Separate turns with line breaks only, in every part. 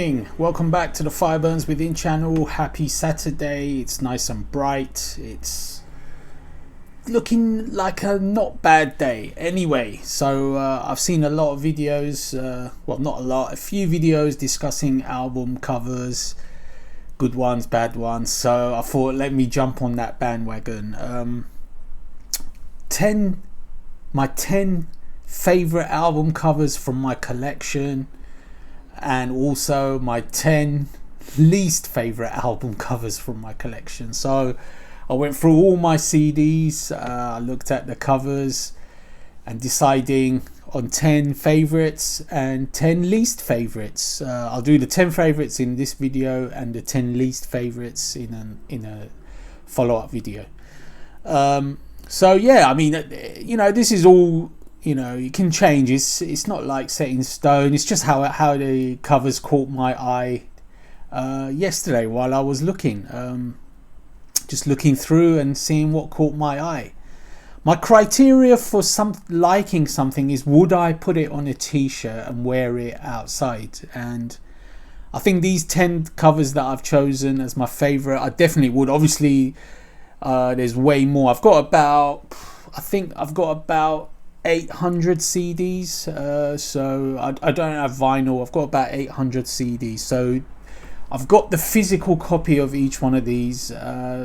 morning, welcome back to the Fire Burns Within channel. Happy Saturday. It's nice and bright. It's looking like a not bad day anyway. So I've seen a lot of videos, well, not a lot, a few videos discussing album covers, good ones, bad ones. So I thought, let me jump on that bandwagon. My 10 favorite album covers from my collection, and also my 10 least favorite album covers from my collection. So I went through all my CDs, I looked at the covers and deciding on 10 favorites and 10 least favorites. I'll do the 10 favorites in this video and the 10 least favorites in a follow-up video. So yeah, I mean, this is all, it can change. It's not like set in stone. It's just how the covers caught my eye yesterday while I was looking, just looking through and seeing what caught my eye. My criteria for liking something is, would I put it on a t-shirt and wear it outside? And I think these 10 covers that I've chosen as my favorite, I definitely would. Obviously, there's way more. I've got about 800 CDs, so I don't have vinyl. I've got about 800 CDs, so I've got the physical copy of each one of these,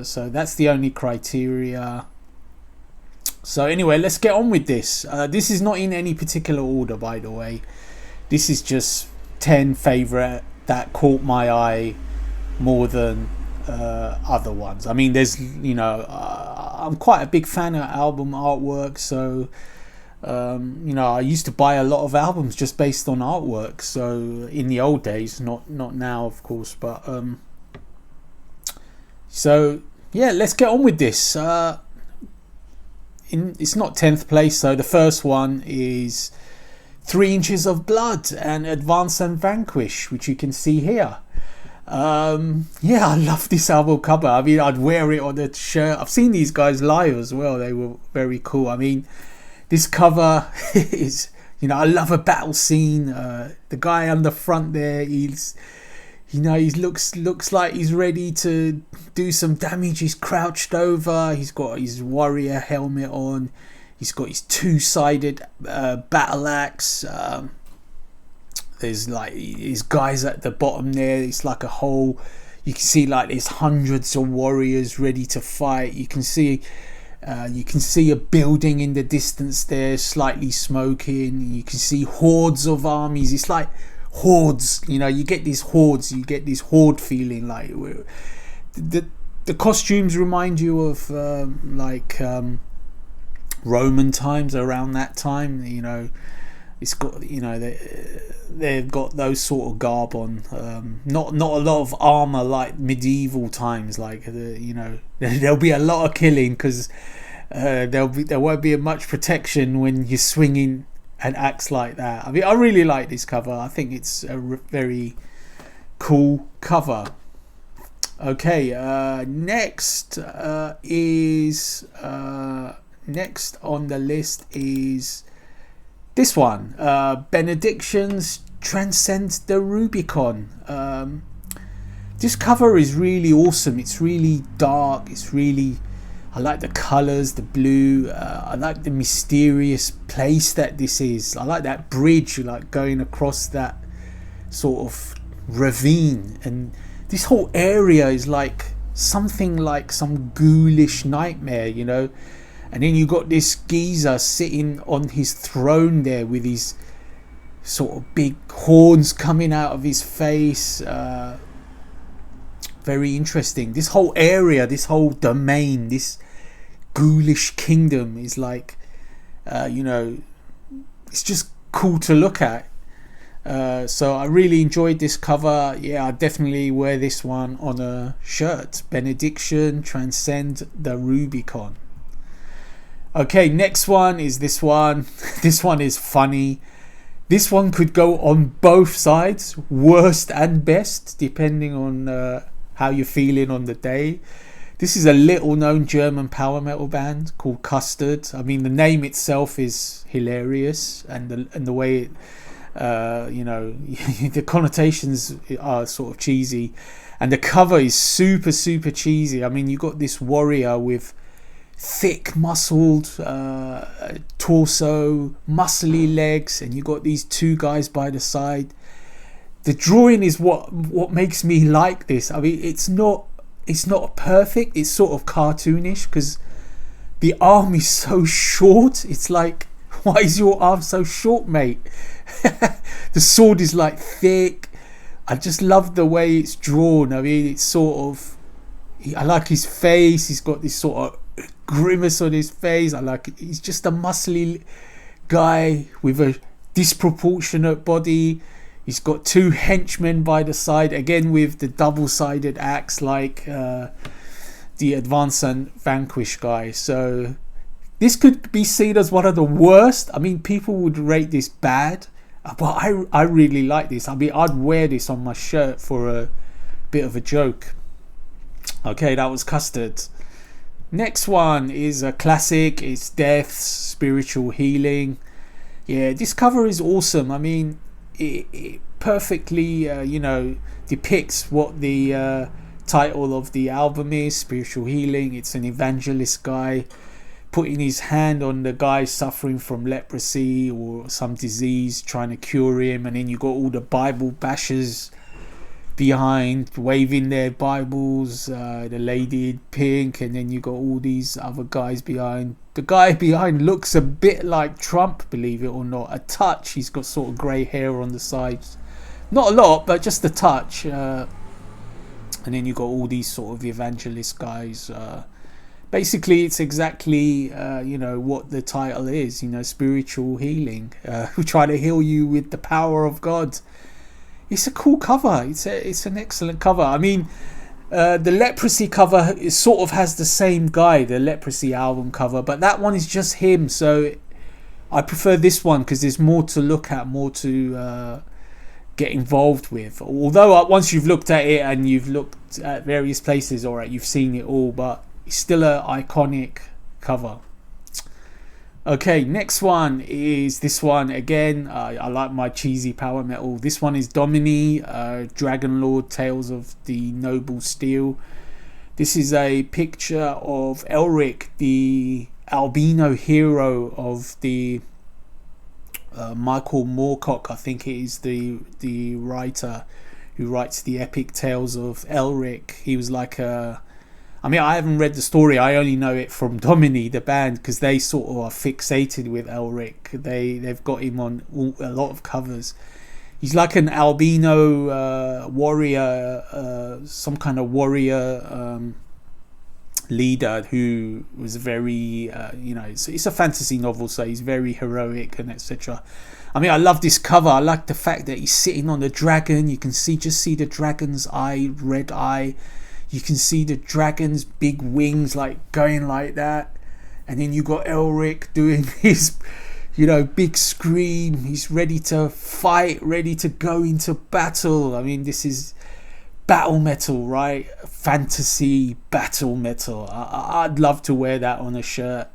so that's the only criteria. So anyway, let's get on with this. This is not in any particular order, by the way. This is just 10 favorite that caught my eye more than other ones. I mean, there's, I'm quite a big fan of album artwork, so I used to buy a lot of albums just based on artwork. So in the old days, not now, of course, but so yeah, let's get on with this. It's not 10th place, so the first one is 3 Inches of Blood and Advance and Vanquish, which you can see here. Yeah, I love this album cover. I mean, I'd wear it on a shirt. I've seen these guys live as well. They were very cool. I mean, this cover is, I love a battle scene. The guy on the front there, he looks like he's ready to do some damage. He's crouched over. He's got his warrior helmet on. He's got his two-sided battle axe. There's like his guys at the bottom there. It's like a whole. You can see like there's hundreds of warriors ready to fight. You can see a building in the distance there, slightly smoking. You can see hordes of armies. It's like hordes. You get these hordes. You get this horde feeling. Like the costumes remind you of Roman times around that time. It's got, they've got those sort of garb on. Not a lot of armor like medieval times. Like there'll be a lot of killing because there won't be much protection when you're swinging an axe like that. I mean, I really like this cover. I think it's a very cool cover. Okay, next on the list is this one, Benedictions, Transcends the Rubicon. This cover is really awesome. It's really dark. I like the colours, the blue. I like the mysterious place that this is. I like that bridge, like going across that sort of ravine. And this whole area is like something like some ghoulish nightmare, And then you got this geezer sitting on his throne there with his sort of big horns coming out of his face. Very interesting. This whole area, this whole domain, this ghoulish kingdom is like, it's just cool to look at. So I really enjoyed this cover. Yeah, I definitely wear this one on a shirt. Benediction, Transcend the Rubicon. Okay, next one is this one. This one is funny. This one could go on both sides, worst and best, depending on how you're feeling on the day. This is a little known German power metal band called Custard. I mean, the name itself is hilarious, and the way You know, the connotations are sort of cheesy, and the cover is super cheesy. I mean, you got this warrior with thick muscled torso, muscly legs, and you got these two guys by the side. The drawing is what makes me like this. I mean, it's not perfect. It's sort of cartoonish because the arm is so short. It's like, why is your arm so short, mate? The sword is like thick. I just love the way it's drawn. I mean, it's sort of, I like his face. He's got this sort of grimace on his face. I like it. He's just a muscly guy with a disproportionate body. He's got two henchmen by the side, again with the double-sided axe like the Advance and Vanquish guy. So this could be seen as one of the worst. I mean, people would rate this bad, but I really like this. I mean, I'd wear this on my shirt for a bit of a joke. Okay, that was Custard. Next one is a classic. It's Death's Spiritual Healing. Yeah, this cover is awesome. I mean, it perfectly depicts what the title of the album is, Spiritual Healing. It's an evangelist guy putting his hand on the guy suffering from leprosy or some disease, trying to cure him, and then you got all the Bible bashers behind waving their Bibles, the lady in pink, and then you got all these other guys behind. The guy behind looks a bit like Trump, believe it or not, a touch. He's got sort of grey hair on the sides, not a lot, but just a touch. And then you got all these sort of evangelist guys. Basically, it's exactly what the title is. Spiritual healing. Who try to heal you with the power of God. It's a cool cover. It's an excellent cover. I mean, the leprosy cover sort of has the same guy, the leprosy album cover, but that one is just him. So I prefer this one because there's more to look at, more to get involved with. Although once you've looked at it and you've looked at various places, all right, you've seen it all, but it's still an iconic cover. Okay, next one is this one again. I like my cheesy power metal. This one is Domini, Dragon Lord, Tales of the Noble Steel. This is a picture of Elric, the albino hero of the Michael Moorcock, I think it is the writer who writes the epic Tales of Elric. He was like I mean, I haven't read the story. I only know it from Domini, the band, because they sort of are fixated with Elric. They've got him on a lot of covers. He's like an albino warrior, some kind of warrior leader who was very, it's a fantasy novel, so he's very heroic and etc. I mean, I love this cover. I like the fact that he's sitting on the dragon. You can see the dragon's eye, red eye. You can see the dragon's big wings like going like that. And then you got Elric doing his, big scream. He's ready to fight, ready to go into battle. I mean, this is battle metal, right? Fantasy battle metal. I'd love to wear that on a shirt.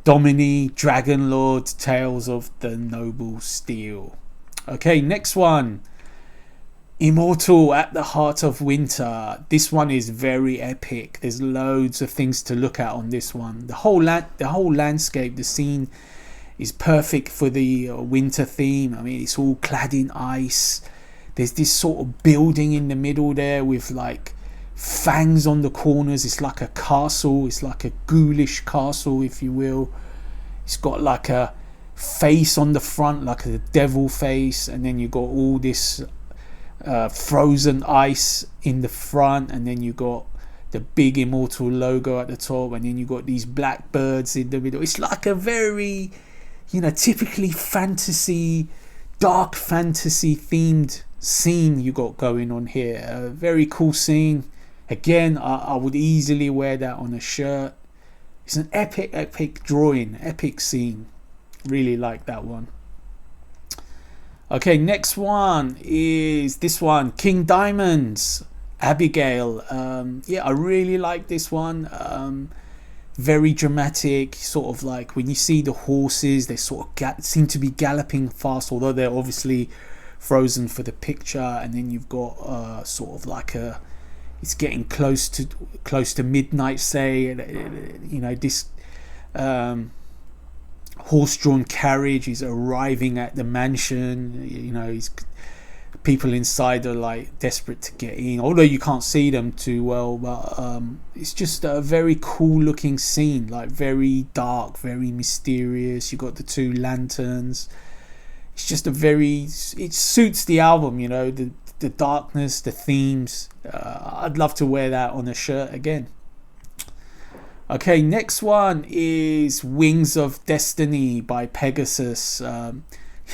Domini, Dragon Lord, Tales of the Noble Steel. Okay, next one. Immortal, At the Heart of Winter. This one is very epic. There's loads of things to look at on this one. The whole landscape, the scene is perfect for the winter theme. I mean, it's all clad in ice. There's this sort of building in the middle there with like fangs on the corners. It's like a castle. It's like a ghoulish castle, if you will. It's got like a face on the front, like a devil face, and then you got all this frozen ice in the front, and then you got the big Immortal logo at the top, and then you got these black birds in the middle. It's like a very typically dark fantasy themed scene you got going on here. A very cool scene. Again, I would easily wear that on a shirt. It's an epic drawing, epic scene. Really like that one. Okay, next one is this one, King Diamond's Abigail. I really like this one. very dramatic, sort of like when you see the horses, they sort of seem to be galloping fast, although they're obviously frozen for the picture. And then you've got sort of like it's getting close to midnight, say, you know, this horse-drawn carriage is arriving at the mansion. You know, people inside are like desperate to get in, although you can't see them too well. But it's just a very cool looking scene, like very dark, very mysterious. You got the two lanterns. It's just it suits the album, you know, the darkness, the themes. I'd love to wear that on a shirt again. Okay, next one is Wings of Destiny by Pegasus. Yeah,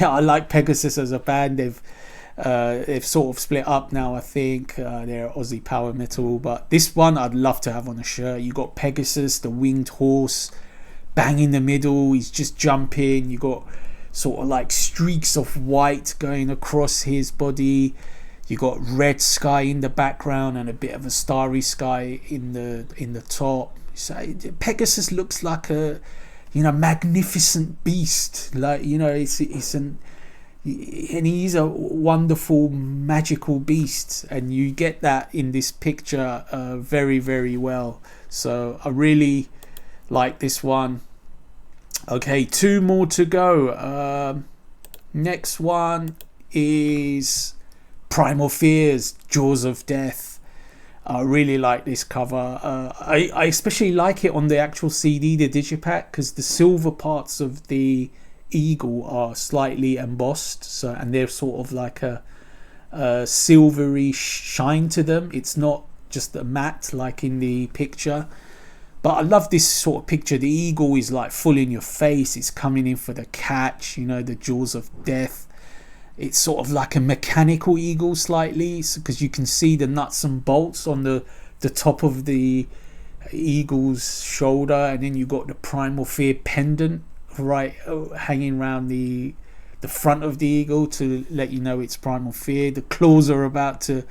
I like Pegasus as a band. They've sort of split up now, I think. They're Aussie power metal, but this one I'd love to have on a shirt. You got Pegasus, the winged horse, bang in the middle. He's just jumping. You got sort of like streaks of white going across his body. You got red sky in the background and a bit of a starry sky in the top. So Pegasus looks like a, you know, magnificent beast. Like, you know, and he's a wonderful magical beast, and you get that in this picture very, very well. So I really like this one. Okay, 2 more to go. Next one is Primal Fears, Jaws of Death. I really like this cover. I especially like it on the actual CD, the digipack, because the silver parts of the eagle are slightly embossed, so, and they're sort of like a silvery shine to them. It's not just a matte like in the picture. But I love this sort of picture. The eagle is like full in your face. It's coming in for the catch, you know, the jaws of death. It's sort of like a mechanical eagle slightly, because you can see the nuts and bolts on the top of the eagle's shoulder, and then you got the Primal Fear pendant right hanging around the front of the eagle to let you know it's Primal Fear. The claws are about to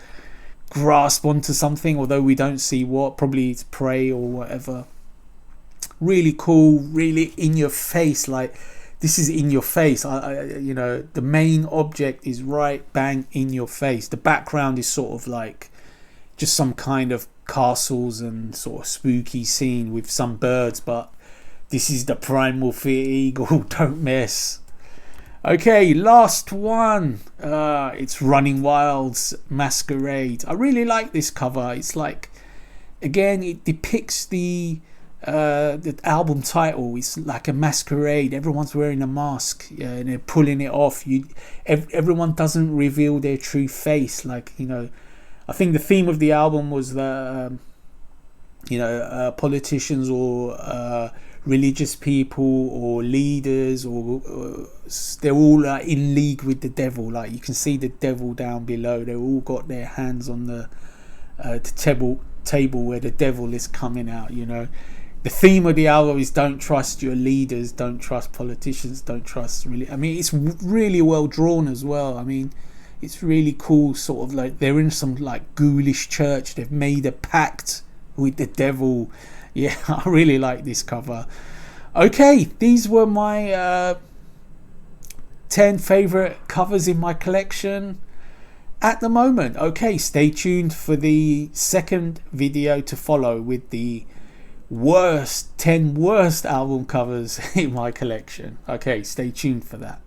grasp onto something, although we don't see what. Probably it's prey or whatever. Really cool, really in your face. Like, this is in your face. You know, the main object is right bang in your face. The background is sort of like just some kind of castles and sort of spooky scene with some birds, but this is the Primal Fear eagle. Don't mess. Okay, last one. It's Running Wild's Masquerade. I really like this cover. It's like, again, it depicts the album title. It's like a masquerade. Everyone's wearing a mask, and they're pulling it off. Everyone doesn't reveal their true face. Like, you know, I think the theme of the album was the politicians or religious people or leaders, or they're all in league with the devil. Like, you can see the devil down below. They all got their hands on the table where the devil is coming out. You know, the theme of the album is don't trust your leaders, don't trust politicians, don't trust I mean, it's really well drawn as well. I mean, it's really cool. Sort of like they're in some like ghoulish church. They've made a pact with the devil. Yeah, I really like this cover. Okay, these were my 10 favorite covers in my collection at the moment. Okay, stay tuned for the second video to follow with the 10 worst album covers in my collection. Okay, stay tuned for that.